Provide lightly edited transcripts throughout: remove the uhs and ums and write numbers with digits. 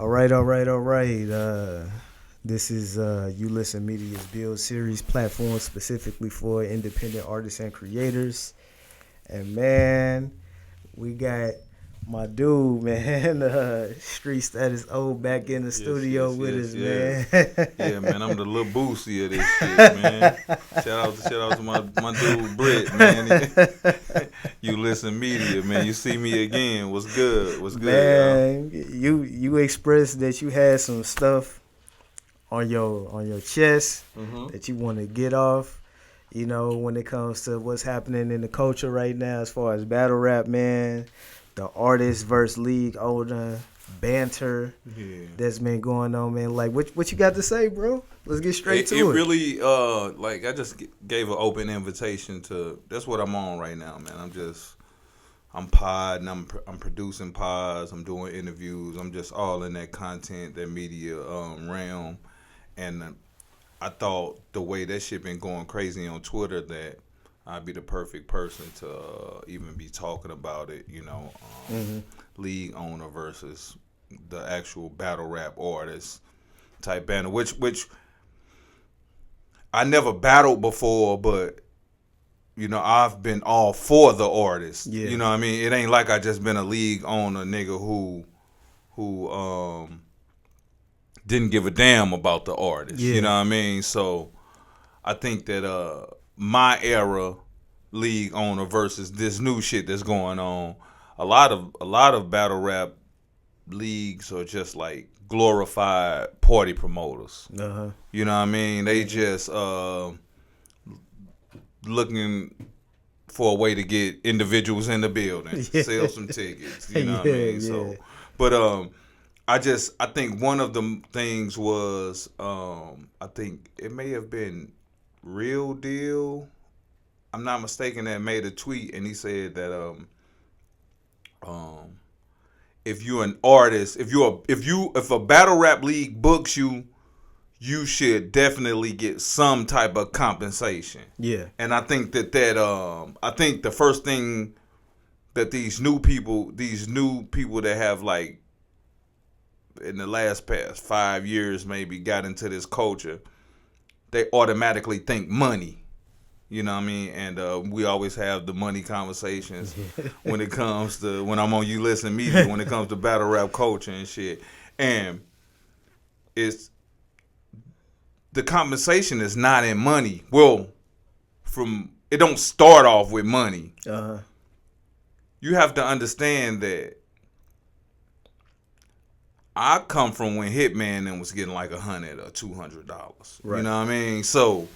All right. This is You Listen Media's Build Series platform specifically for independent artists and creators. And man, we got my dude, man, StreetStatus Owe back in the studio with us, man. Yeah, man, I'm the little boosie of this shit, man. Shout out to my dude Britt, man. You Listen Media, man. You see me again. What's good? What's good, man, y'all? You expressed that you had some stuff on your chest that you want to get off. You know, when it comes to what's happening in the culture right now as far as battle rap, man, the artist versus league owner banter that's been going on, man. Like, what you got to say, bro? Let's get straight to it. It really, like, I just gave an open invitation to, that's what I'm on right now, man. I'm podding, I'm producing pods, I'm doing interviews, I'm just all in that content, that media realm. And I thought the way that shit been going crazy on Twitter that I'd be the perfect person to even be talking about it, you know, league owner versus the actual battle rap artist type banner, which I never battled before, but you know, I've been all for the artist. Yeah. You know what I mean? It ain't like I just been a league owner nigga who didn't give a damn about the artist. Yeah. You know what I mean? So I think that my era league owner versus this new shit that's going on, a lot of battle rap leagues are just like glorified party promoters. Uh-huh. You know what I mean? They just looking for a way to get individuals in the building, sell some tickets. You know what I mean? So, but I think one of the things was I think it may have been Real Deal. I'm not mistaken, that made a tweet and he said that if you're an artist, if a battle rap league books you, you should definitely get some type of compensation. Yeah. And I think that I think the first thing that these new people that have like in the past 5 years maybe got into this culture, they automatically think money. You know what I mean? And we always have the money conversations when it comes to, when I'm on You Listen Media, when it comes to battle rap culture and shit. And the compensation is not in money. Well, it don't start off with money. Uh-huh. You have to understand that I come from when Hitman and was getting like $100 or $200. Right. You know what I mean? So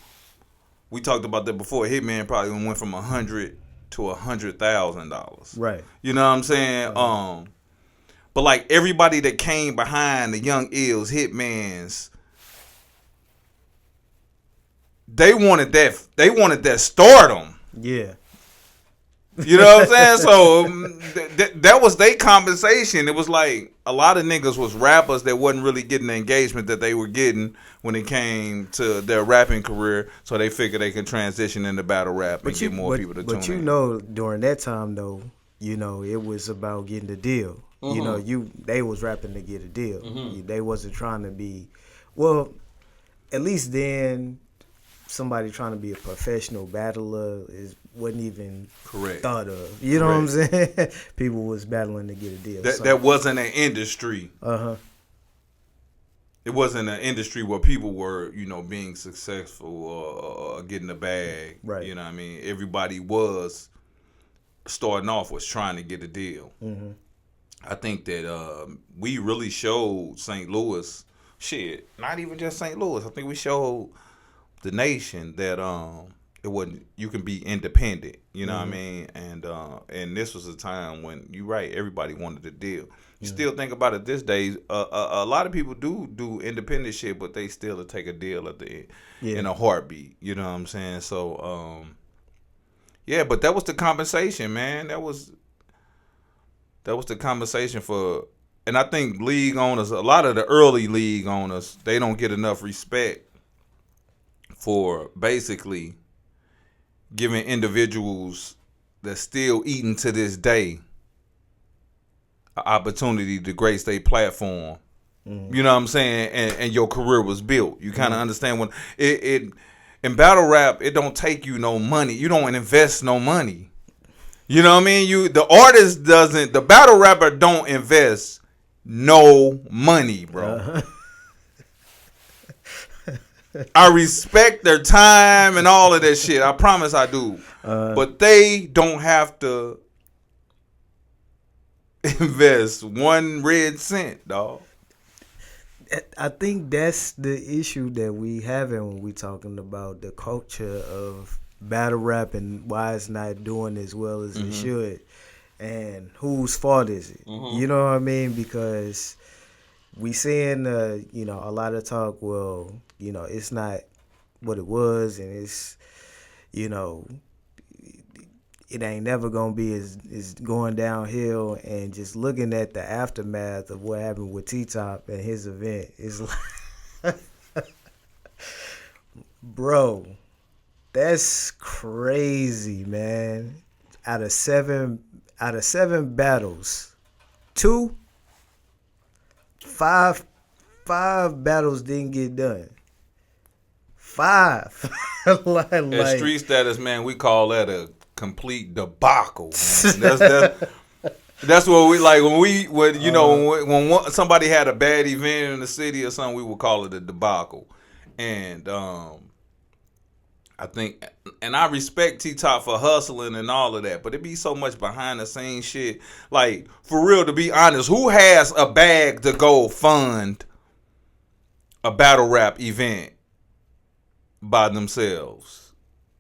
we talked about that before. Hitman probably went from $100 to $100,000. Right. You know what I'm saying? Uh-huh. But like everybody that came behind the Young Ills, Hitmans, they wanted that stardom. Yeah. You know what I'm saying? So that was their compensation. It was like a lot of niggas was rappers that wasn't really getting the engagement that they were getting when it came to their rapping career. So they figured they could transition into battle rap and get more people to tune in. But you know, during that time though, you know, it was about getting the deal. Mm-hmm. You know, they was rapping to get a deal. Mm-hmm. They wasn't trying to be, well, at least then, somebody trying to be a professional battler wasn't even thought of. You know what I'm saying? People was battling to get a deal. That wasn't an industry. Uh-huh. It wasn't an industry where people were, you know, being successful or getting a bag. Right. You know what I mean? Everybody was starting off was trying to get a deal. Mm-hmm. I think that we really showed St. Louis, shit, not even just St. Louis. I think we showed the nation that it wasn't, you can be independent, you know what I mean? And this was a time when, you're right, everybody wanted a deal. You still think about it this day, a lot of people do independent shit, but they still take a deal at the end, in a heartbeat, you know what I'm saying? So but that was the compensation, man. That was the compensation for, and I think league owners, a lot of the early league owners, they don't get enough respect for basically giving individuals that's still eating to this day an opportunity to grace their platform You know what I'm saying? And your career was built. You kind of understand when it in battle rap, it don't take you no money. You don't invest no money. You know what I mean? The battle rapper don't invest no money, bro. I respect their time and all of that shit. I promise I do. But they don't have to invest 1 red cent, dog. I think that's the issue that we having when we talking about the culture of battle rap and why it's not doing as well as it should, and whose fault is it? You know what I mean? Because we seeing a lot of talk. Well, it's not what it was, and it's it ain't never gonna be is going downhill. And just looking at the aftermath of what happened with T-Top and his event is like, bro, that's crazy, man. Out of seven battles, five battles didn't get done. 5. At StreetStatus, man, we call that a complete debacle. That's what we like when somebody had a bad event in the city or something, we would call it a debacle. And I think, and I respect T-Top for hustling and all of that, but it be so much behind the scenes shit. Like, for real, to be honest, who has a bag to go fund a battle rap event by themselves?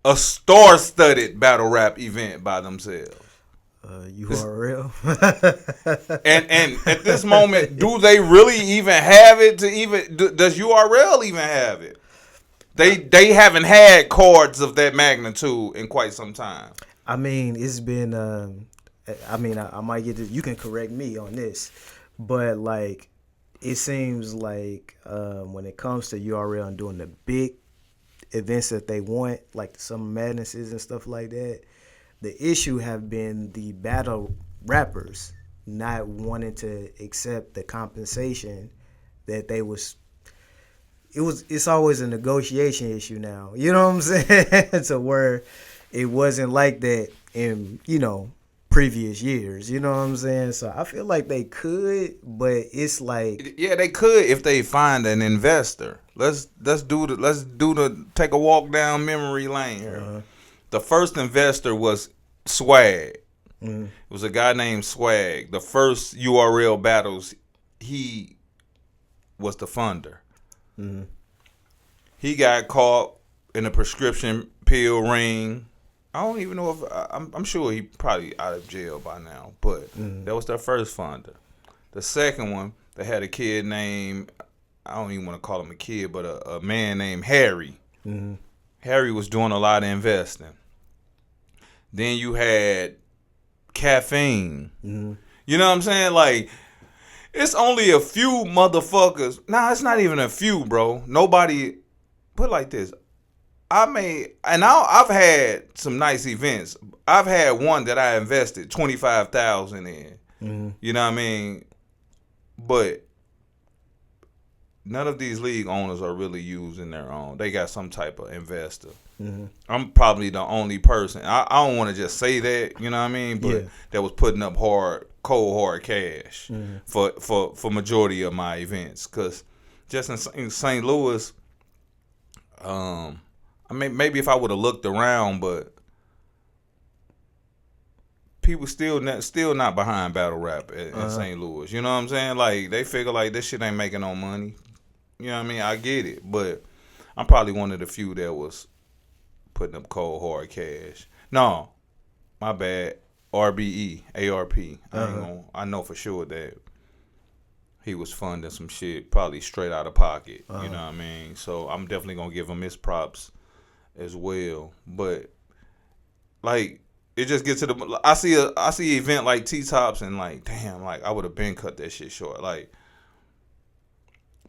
A star-studded battle rap event by themselves. URL. and at this moment, do they really even have it does URL even have it? They haven't had cards of that magnitude in quite some time. I mean, it's been I might get this, you can correct me on this, but like it seems like when it comes to URL and doing the big events that they want, like the Summer Madnesses and stuff like that, the issue have been the battle rappers not wanting to accept the compensation that they was. It's always a negotiation issue now. You know what I'm saying? To where it wasn't like that in previous years. You know what I'm saying? So I feel like they could, but it's like, yeah, they could if they find an investor. Let's take a walk down memory lane here. The first investor was Swag. It was a guy named Swag. The first URL battles, he was the funder. He got caught in a prescription pill ring. I don't even know if I'm sure he probably out of jail by now, but that was their first funder. The second one, they had a kid named, I don't even want to call him a kid, but a man named Harry. Harry was doing a lot of investing. Then you had Caffeine. You know what I'm saying? Like, it's only a few motherfuckers. Nah, it's not even a few, bro. Nobody, put it like this. I've had some nice events. I've had one that I invested $25,000 in. You know what I mean? But none of these league owners are really using their own. They got some type of investor. I'm probably the only person. I don't want to just say that, you know what I mean? But that was putting up cold hard cash for majority of my events. Because just in St. Louis, I mean, maybe if I would have looked around, but people still not behind battle rap in St. Louis. You know what I'm saying? Like, they figure like this shit ain't making no money. You know what I mean? I get it, but I'm probably one of the few that was putting up cold hard cash. No, my bad. RBE, ARP. I know for sure that he was funding some shit, probably straight out of pocket. You know what I mean? So I'm definitely gonna give him his props as well. But like, it just gets to the. I see an event like T-Tops and like, damn, like I would have been cut that shit short. Like,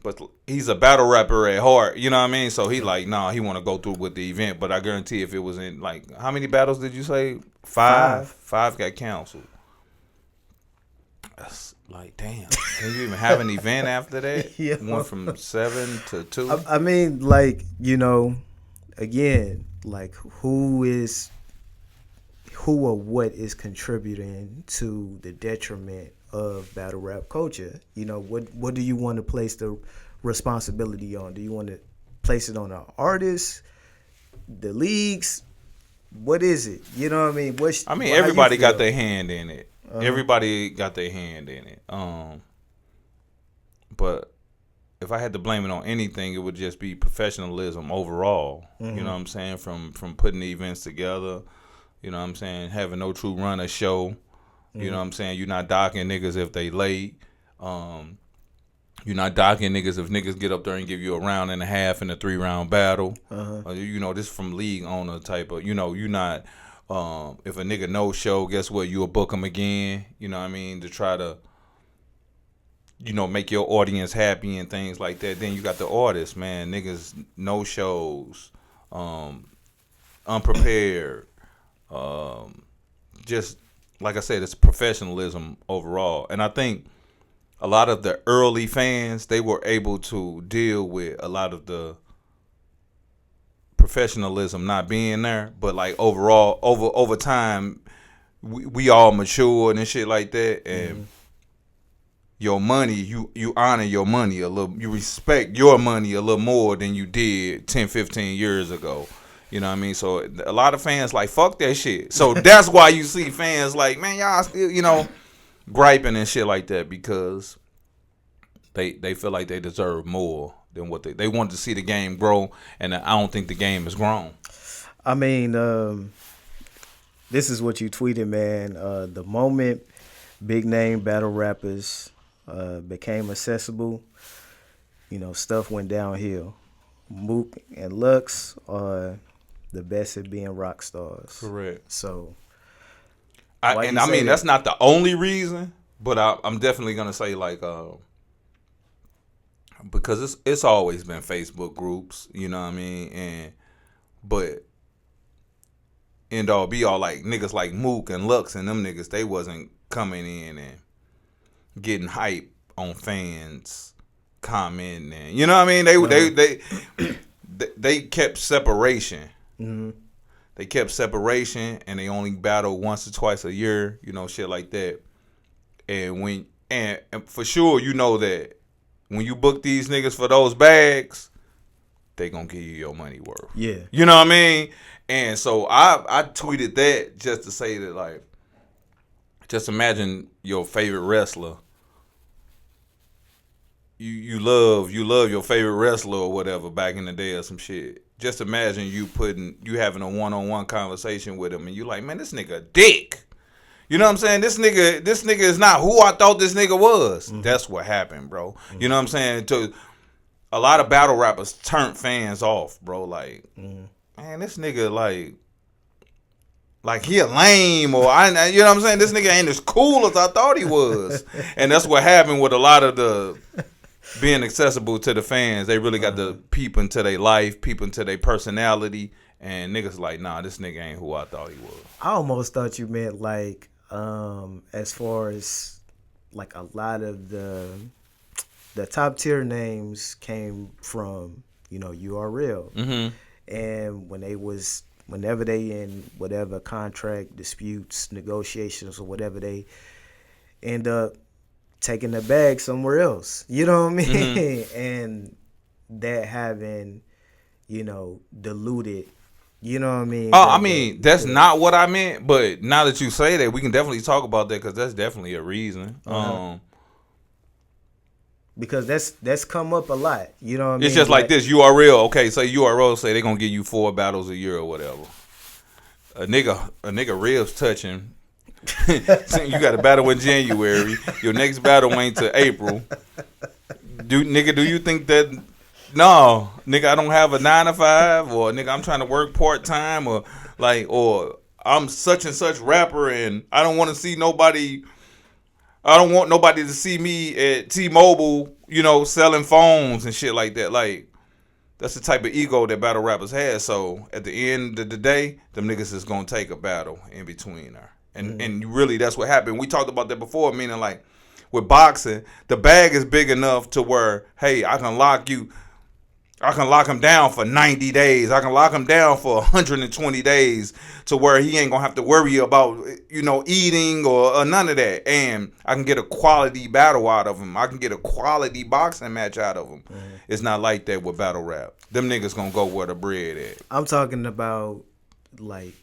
but he's a battle rapper at heart, you know what I mean? So he like, nah, he want to go through with the event. But I guarantee if it was in, like, how many battles did you say? 5? 5 got canceled. like, damn, can you even have an event after that? Yeah. Went from 7 to 2. I mean, like, again, like who or what is contributing to the detriment of battle rap culture? What do you want to place the responsibility on? Do you want to place it on the artists, the leagues? What is it? You know what I mean? Everybody got their hand in it. Everybody got their hand in it. But if I had to blame it on anything, it would just be professionalism overall. Mm-hmm. You know what I'm saying? From putting the events together, you know what I'm saying? Having no true run of show. Mm-hmm. You know what I'm saying? You're not docking niggas if they late. You're not docking niggas if niggas get up there and give you a round and a half in a 3-round battle. This from league owner type of, you're not, if a nigga no show, guess what? You'll book him again, you know what I mean? To try to, make your audience happy and things like that. Then you got the artists, man. Niggas no shows, unprepared. Just, like I said, it's professionalism overall. And I think a lot of the early fans, they were able to deal with a lot of the professionalism not being there, but like overall, over time, we all matured and shit like that, and your money, you honor your money a little, you respect your money a little more than you did 10, 15 years ago. You know what I mean? So a lot of fans like, fuck that shit. So that's why you see fans like, man, y'all still, griping and shit like that, because they feel like they deserve more than what they want to see the game grow, and I don't think the game has grown. I mean, this is what you tweeted, man. The moment big name battle rappers became accessible, stuff went downhill. Mook and Lux are the best at being rock stars. Correct. So, that's not the only reason, but I'm definitely gonna say like, because it's always been Facebook groups, you know what I mean, but end all be all, like niggas like Mook and Lux and them niggas, they wasn't coming in and getting hype on fans commenting, and you know what I mean. They kept separation. Mm-hmm. They kept separation, and they only battled once or twice a year, shit like that. And and for sure, that when you book these niggas for those bags, they gonna give you your money worth. Yeah, you know what I mean. And so I tweeted that just to say that, like, just imagine your favorite wrestler. You love your favorite wrestler or whatever back in the day or some shit. Just imagine you having a one-on-one conversation with him, and you like, man, this nigga a dick. You know what I'm saying? This nigga is not who I thought this nigga was. Mm-hmm. That's what happened, bro. Mm-hmm. You know what I'm saying? To a lot of battle rappers turned fans off, bro. Like, man, this nigga like he a lame, or you know what I'm saying? This nigga ain't as cool as I thought he was. And that's what happened with a lot of the being accessible to the fans. They really got to peep into their life, peep into their personality, and niggas like, nah, this nigga ain't who I thought he was. I almost thought you meant like, as far as like a lot of the top tier names came from, URL. Mm-hmm. And whenever they in whatever contract disputes, negotiations, or whatever, they end up taking the bag somewhere else. You know what I mean? Mm-hmm. And that having, diluted. You know what I mean? That's not what I meant. But now that you say that, we can definitely talk about that, because that's definitely a reason. Because that's come up a lot. You know what I mean? It's just like this. URL. Okay, so URL say they're gonna give you 4 battles a year or whatever. A nigga ribs touching. You got a battle in January. Your next battle ain't till April. Do you think that? No, nigga, I don't have a 9 to 5, or nigga, I'm trying to work part time, or I'm such and such rapper, and I don't want to see nobody. I don't want nobody to see me at T-Mobile, selling phones and shit like that. Like, that's the type of ego that battle rappers have. So at the end of the day, them niggas is gonna take a battle in between her. And really, that's what happened. We talked about that before, meaning like with boxing, the bag is big enough to where, hey, I can lock him down for 90 days. I can lock him down for 120 days to where he ain't going to have to worry about, eating or none of that. And I can get a quality battle out of him. I can get a quality boxing match out of him. Mm-hmm. It's not like that with battle rap. Them niggas going to go where the bread at. I'm talking about, like,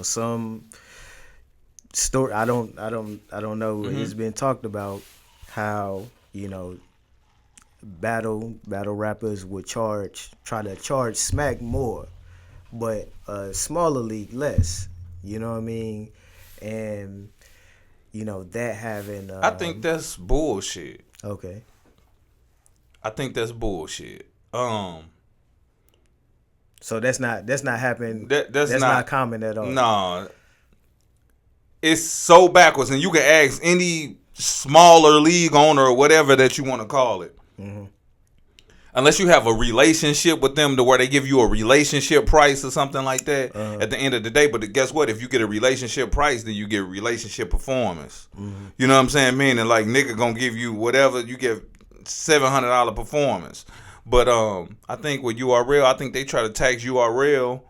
some story. I don't know. Mm-hmm. It's been talked about how, battle rappers would try to charge smack more, but a smaller league less. You know what I mean? And that having. I think that's bullshit. Okay. I think that's bullshit. So that's not happening. That's not common at all. No. It's so backwards, and you can ask any smaller league owner or whatever that you want to call it. Mm-hmm. Unless you have a relationship with them to where they give you a relationship price or something like that at the end of the day. But guess what? If you get a relationship price, then you get relationship performance. Mm-hmm. You know what I'm saying? Meaning like nigga gonna give you whatever, you get $700 performance. But I think with URL, I think they try to tax URL.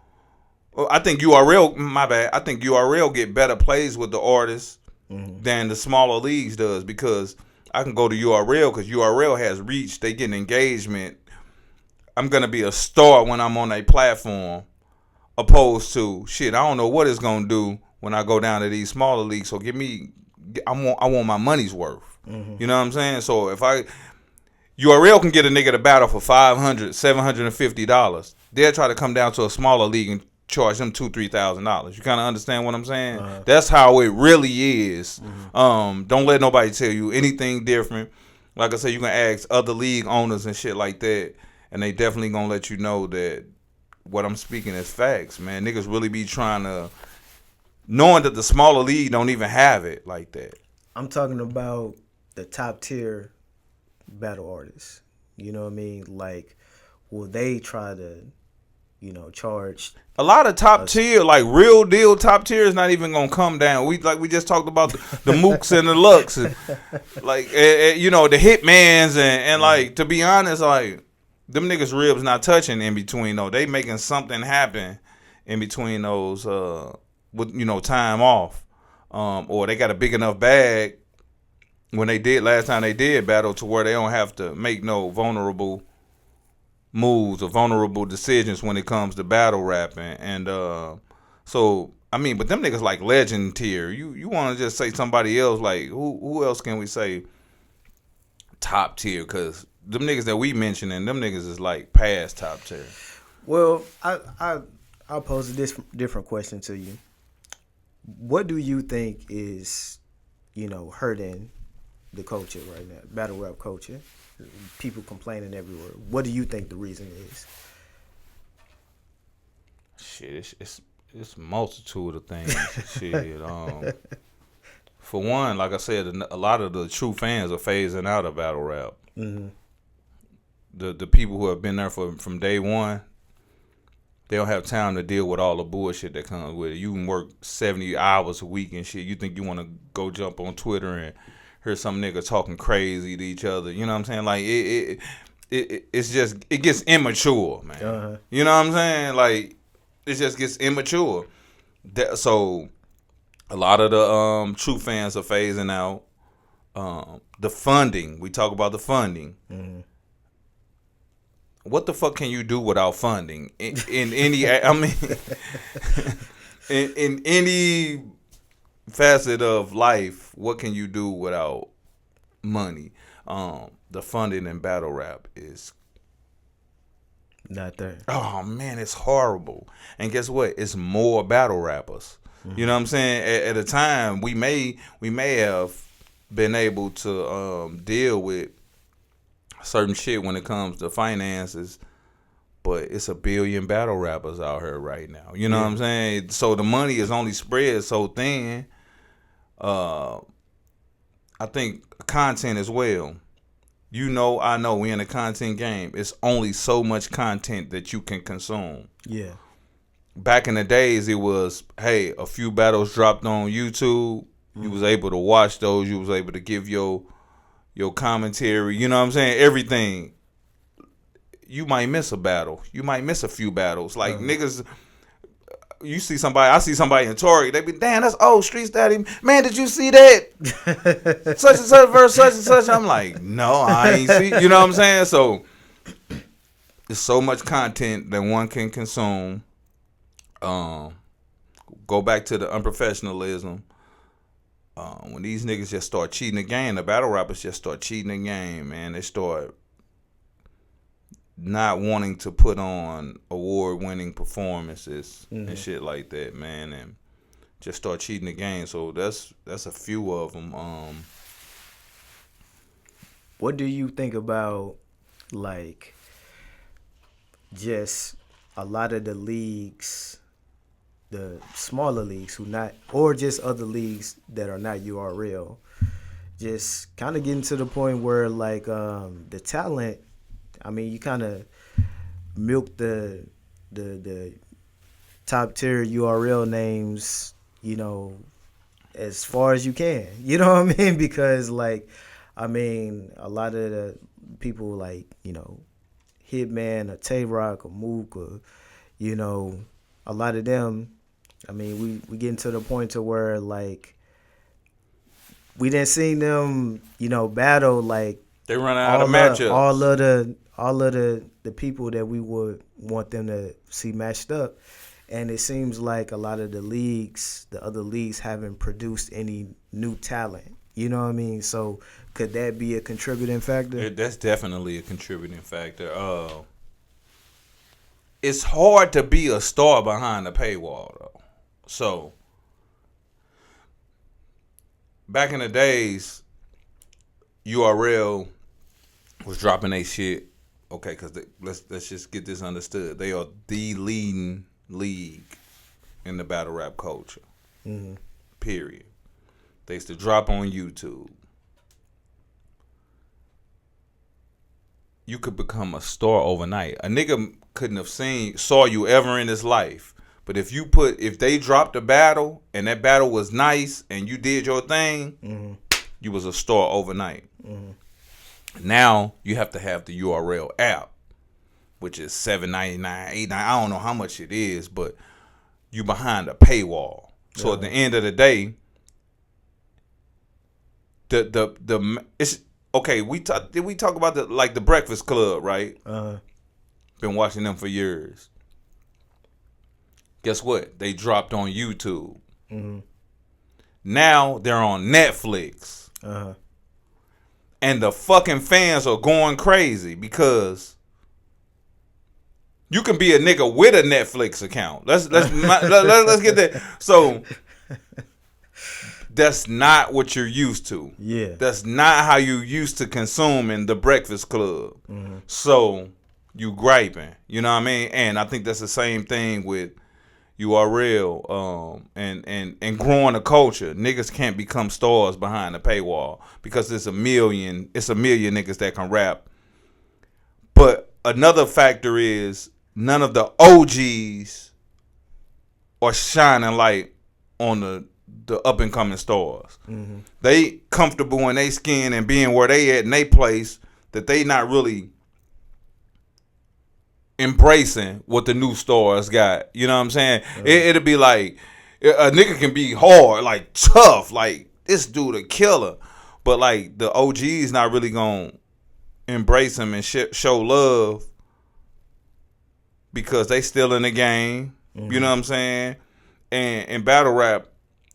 I think URL get better plays with the artists than the smaller leagues does, because I can go to URL because URL has reach. They get engagement. I'm going to be a star when I'm on a platform, opposed to, shit, I don't know what it's going to do when I go down to these smaller leagues. So I want my money's worth. Mm-hmm. You know what I'm saying? So if URL can get a nigga to battle for $500, $750. They'll try to come down to a smaller league and charge them $2,000-$3,000. You kind of understand what I'm saying? That's how it really is. Mm-hmm. Don't let nobody tell you anything different. Like I said, you can ask other league owners and shit like that, and they definitely gonna let you know that what I'm speaking is facts, man. Niggas really be trying to, knowing that the smaller league don't even have it like that. I'm talking about the top tier battle artists. You know what I mean? Like, will they try to, charge? A lot of top tier, like real deal top tier, is not even gonna come down. We just talked about the Mooks and the Lux, and, like the Hitmans, and like, to be honest, like them niggas ribs not touching in between though. They making something happen in between those with time off, or they got a big enough bag when last time they did battle to where they don't have to make no vulnerable moves or vulnerable decisions when it comes to battle rapping. And so I mean, but them niggas like legend tier. You want to just say somebody else, like who else can we say top tier? Because them niggas that we mentioned, and them niggas is like past top tier. Well, I'll pose a different question to you. What do you think is hurting the culture right now, battle rap culture? People complaining everywhere. What do you think the reason is? Shit, it's a multitude of things. Shit. For one, like I said, a lot of the true fans are phasing out of battle rap. Mm-hmm. The people who have been there from day one, they don't have time to deal with all the bullshit that comes with it. You can work 70 hours a week and shit. You think you want to go jump on Twitter and hear some nigga talking crazy to each other. You know what I'm saying? Like, it's just, it gets immature, man. Uh-huh. You know what I'm saying? Like, it just gets immature. So, a lot of the true fans are phasing out. The funding. We talk about the funding. Mm-hmm. What the fuck can you do without funding? In any, I mean, in any facet of life, what can you do without money? The funding in battle rap is not there. Oh man, it's horrible. And guess what? It's more battle rappers. Mm-hmm. You know what I'm saying? At a time, we may have been able to deal with certain shit when it comes to finances, but it's a billion battle rappers out here right now. You know what I'm saying? So the money is only spread so thin. I think content as well. I know we in a content game. It's only so much content that you can consume. Yeah. Back in the days, it was, a few battles dropped on YouTube. You was able to watch those. You was able to give your your commentary, you know what I'm saying? Everything. You might miss a battle. You might miss a few battles. Like niggas, I see somebody in Tory, they be, damn, that's old StreetStatus. Man, did you see that? Such and such versus such and such. I'm like, no, I ain't see. You know what I'm saying? So there's so much content that one can consume. Go back to the unprofessionalism. When these niggas just start cheating the game, the battle rappers just start cheating the game, man. They start not wanting to put on award-winning performances and shit like that, man, and just start cheating the game. So that's a few of them. What do you think about, like, just a lot of the leagues, the smaller leagues or just other leagues that are not URL, just kind of getting to the point where, like, the talent, I mean, you kind of milk the top tier URL names, you know, as far as you can. You know what I mean? Because, like, I mean, a lot of the people, like, you know, Hitman or Tay-Rock or Mook or, you know, a lot of them, I mean, we getting to the point to where, like, we didn't see them, you know, battle, like, they run out of matchups. All of the people that we would want them to see matched up. And it seems like a lot of the other leagues haven't produced any new talent. You know what I mean? So could that be a contributing factor? That's definitely a contributing factor. It's hard to be a star behind the paywall, though. So back in the days, URL was dropping their shit. Okay, because let's just get this understood. They are the leading league in the battle rap culture. Mm-hmm. Period. They used to drop on YouTube. You could become a star overnight. A nigga couldn't have saw you ever in his life. But if they dropped a battle and that battle was nice and you did your thing, you was a star overnight. Mm-hmm. Now you have to have the URL app, which is $7.99, $8.99. I don't know how much it is, but you behind a paywall. So at the end of the day, it's okay. Did we talk about the Breakfast Club, right? Been watching them for years. Guess what? They dropped on YouTube. Mm-hmm. Now they're on Netflix. And the fucking fans are going crazy because you can be a nigga with a Netflix account. Let's get that. So that's not what you're used to. Yeah. That's not how you used to consuming the Breakfast Club. Mm-hmm. So you griping. You know what I mean? And I think that's the same thing with URL and growing a culture. Niggas can't become stars behind the paywall because it's a million niggas that can rap. But another factor is none of the OGs are shining light on the up and coming stars. Mm-hmm. They comfortable in their skin and being where they at in they place that they not really embracing what the new stars got. You know what I'm saying? It'll be like a nigga can be hard, like tough, like this dude a killer, but like the OG's not really gonna embrace him and show love because they still in the game. Mm-hmm. You know what I'm saying? And in battle rap,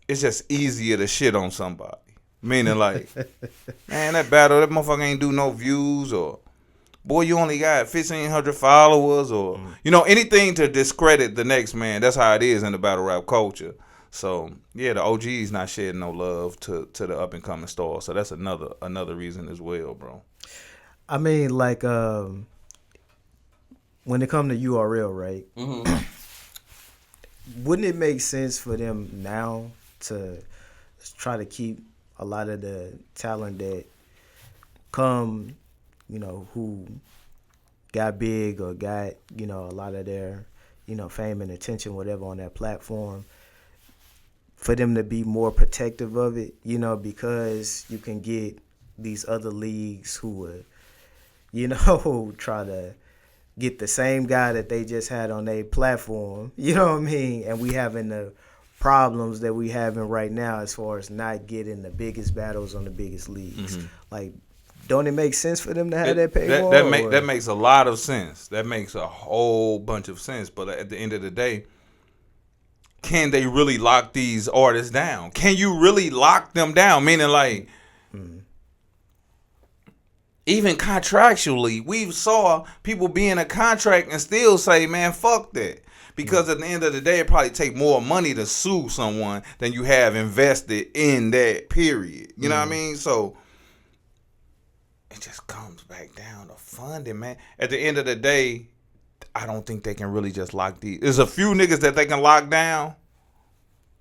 it's just easier to shit on somebody. Meaning like, man, that motherfucker ain't do no views, or boy, you only got 1,500 followers, or you know, anything to discredit the next man. That's how it is in the battle rap culture. So yeah, the OG's not shedding no love to the up and coming stars. So that's another reason as well, bro. I mean, like when it comes to URL, right? Mm-hmm. Wouldn't it make sense for them now to try to keep a lot of the talent that come, you know, who got big or got, you know, a lot of their, you know, fame and attention, whatever, on that platform, for them to be more protective of it, you know, because you can get these other leagues who would, you know, try to get the same guy that they just had on their platform. You know what I mean? And we having the problems that we having right now as far as not getting the biggest battles on the biggest leagues. Mm-hmm. Like, don't it make sense for them to have that paywall? That makes a lot of sense. That makes a whole bunch of sense. But at the end of the day, can they really lock these artists down? Can you really lock them down? Meaning, like, even contractually, we saw people be in a contract and still say, man, fuck that. Because at the end of the day, it probably take more money to sue someone than you have invested in that period. You know what I mean? So it just comes back down to funding, man. At the end of the day, I don't think they can really just lock these. There's a few niggas that they can lock down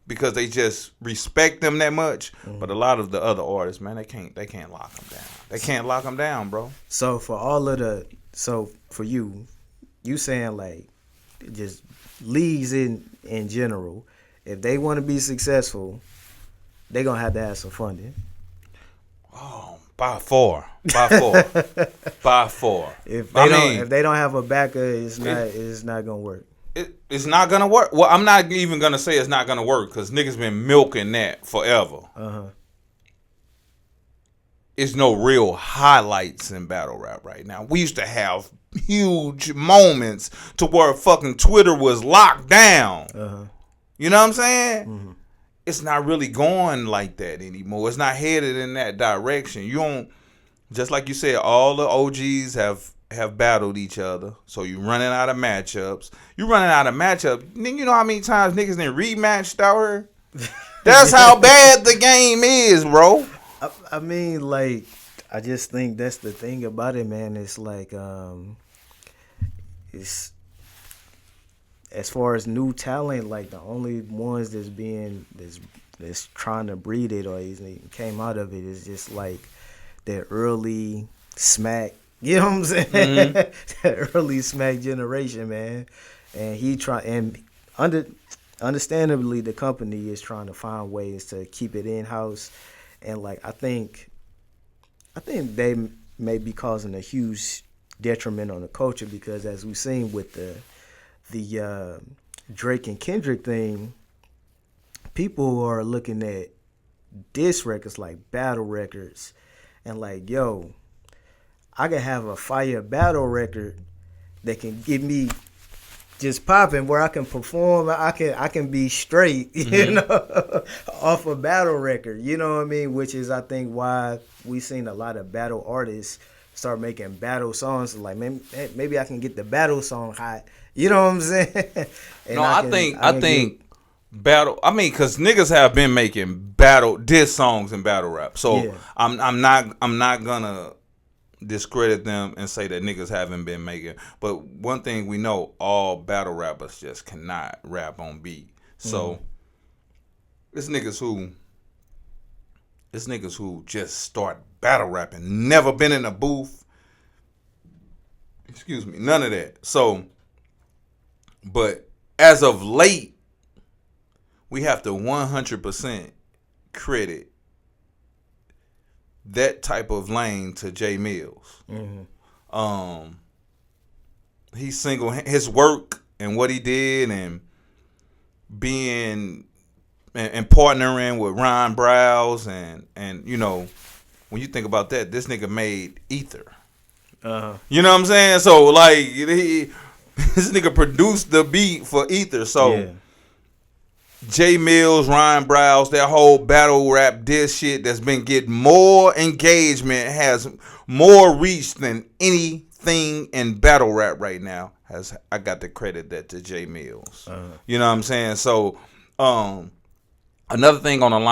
because they just respect them that much. But a lot of the other artists, man, they can't lock them down. They can't lock them down, bro. So for for you saying like just leagues in general, if they want to be successful, they're gonna have to have some funding. Oh, by far. If they don't have a backer, it's not gonna work. It's not gonna work. Well, I'm not even gonna say it's not gonna work because niggas been milking that forever. It's no real highlights in battle rap right now. We used to have huge moments to where fucking Twitter was locked down. You know what I'm saying? It's not really going like that anymore. It's not headed in that direction. You don't, just like you said, all the OGs have battled each other. So you running out of matchups. Then you know how many times niggas done rematched out here? That's how bad the game is, bro. I mean, like, I just think that's the thing about it, man. It's like, it's as far as new talent, like the only ones that's trying to breed it or even came out of it is just like that early smack. You know what I'm saying? That early smack generation, man. And understandably, the company is trying to find ways to keep it in house. And like I think they may be causing a huge detriment on the culture because as we've seen with the Drake and Kendrick thing, people are looking at diss records like battle records and like, yo, I can have a fire battle record that can get me just popping where I can perform. I can be straight, you know, off a battle record. You know what I mean? Which is, I think, why we've seen a lot of battle artists start making battle songs. Like, maybe I can get the battle song hot. You know what I'm saying? And I think battle. I mean, because niggas have been making diss songs and battle rap. So yeah. I'm not gonna discredit them and say that niggas haven't been making. But one thing we know, all battle rappers just cannot rap on beat. So it's niggas who just start battle rapping, never been in a booth. Excuse me, none of that. So, but as of late, we have to 100% credit that type of lane to Jay Mills. His work and what he did and being and partnering with Ron Browse and you know, when you think about that, this nigga made Ether. You know what I'm saying? So like this nigga produced the beat for Ether. So yeah. Jay Mills, Ryan Browse, that whole battle rap diss shit that's been getting more engagement, has more reach than anything in battle rap right now. I got to credit that to Jay Mills. You know what I'm saying? So another thing on the line.